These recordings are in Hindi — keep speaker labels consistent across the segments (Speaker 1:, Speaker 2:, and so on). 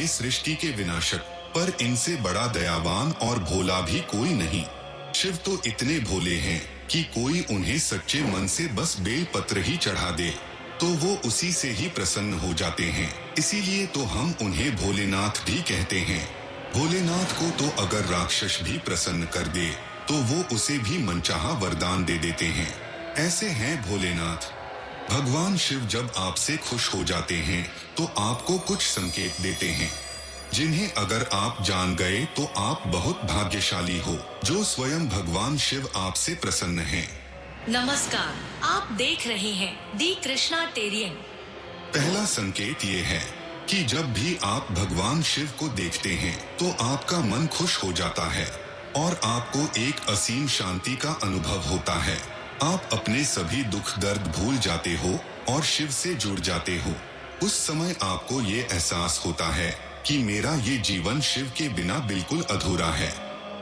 Speaker 1: ये सृष्टि के विनाशक, पर इनसे बड़ा दयावान और भोला भी कोई नहीं। शिव तो इतने भोले हैं कि कोई उन्हें सच्चे मन से बस बेल पत्र ही चढ़ा दे तो वो उसी से ही प्रसन्न हो जाते हैं। इसीलिए तो हम उन्हें भोलेनाथ भी कहते हैं। भोलेनाथ को तो अगर राक्षस भी प्रसन्न कर दे तो वो उसे भी मनचाहा वरदान दे देते हैं। ऐसे हैं भोलेनाथ। भगवान शिव जब आपसे खुश हो जाते हैं तो आपको कुछ संकेत देते हैं, जिन्हें अगर आप जान गए तो आप बहुत भाग्यशाली हो, जो स्वयं भगवान शिव आपसे प्रसन्न हैं।
Speaker 2: नमस्कार, आप देख रहे हैं दी कृष्णा टेरियन।
Speaker 1: पहला संकेत ये है कि जब भी आप भगवान शिव को देखते हैं तो आपका मन खुश हो जाता है और आपको एक असीम शांति का अनुभव होता है। आप अपने सभी दुख दर्द भूल जाते हो और शिव से जुड़ जाते हो। उस समय आपको ये एहसास होता है कि मेरा ये जीवन शिव के बिना बिल्कुल अधूरा है,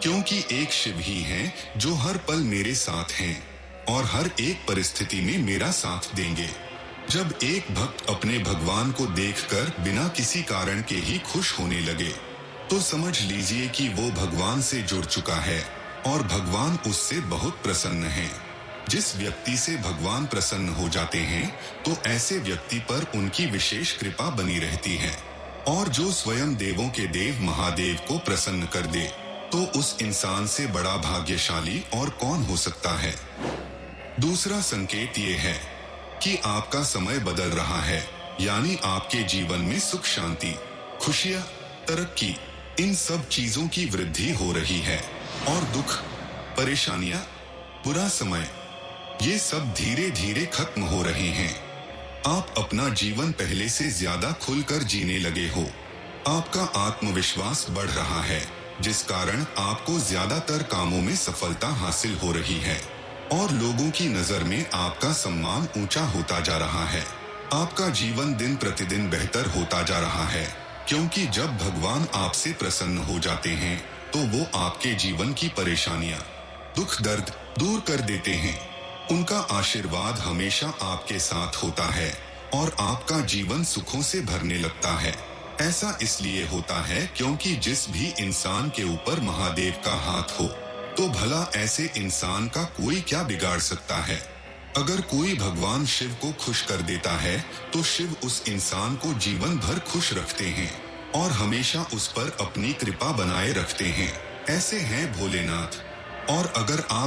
Speaker 1: क्योंकि एक शिव ही हैं जो हर पल मेरे साथ हैं और हर एक परिस्थिति में मेरा साथ देंगे। जब एक भक्त अपने भगवान को देखकर बिना किसी कारण के ही खुश होने लगे तो समझ लीजिए कि वो भगवान से जुड़ चुका है और भगवान उससे बहुत प्रसन्न हैं। जिस व्यक्ति से भगवान प्रसन्न हो जाते हैं तो ऐसे व्यक्ति पर उनकी विशेष कृपा बनी रहती है, और जो स्वयं देवों के देव महादेव को प्रसन्न कर दे तो उस इंसान से बड़ा भाग्यशाली और कौन हो सकता है। दूसरा संकेत ये है कि आपका समय बदल रहा है, यानी आपके जीवन में सुख शांति, खुशियां, तरक्की, इन सब चीजों की वृद्धि हो रही है, और दुख, परेशानियां, बुरा समय, ये सब धीरे धीरे खत्म हो रहे हैं। आप अपना जीवन पहले से ज्यादा खुलकर जीने लगे हो। आपका आत्मविश्वास बढ़ रहा है, जिस कारण आपको ज्यादातर कामों में सफलता हासिल हो रही है और लोगों की नजर में आपका सम्मान ऊंचा होता जा रहा है। आपका जीवन दिन प्रतिदिन बेहतर होता जा रहा है, क्योंकि जब भगवान आपसे प्रसन्न हो जाते हैं तो वो आपके जीवन की परेशानियां, दुख दर्द दूर कर देते हैं। उनका आशीर्वाद हमेशा आपके साथ होता है और आपका जीवन सुखों से भरने लगता है। ऐसा इसलिए होता है क्योंकि जिस भी इंसान के ऊपर महादेव का हाथ हो तो भला ऐसे इंसान का कोई क्या बिगाड़ सकता है। अगर कोई भगवान शिव को खुश कर देता है तो शिव उस इंसान को जीवन भर खुश रखते हैं और हमेशा उस पर अपनी कृपा बनाए रखते हैं। ऐसे हैं भोलेनाथ। और अगर आप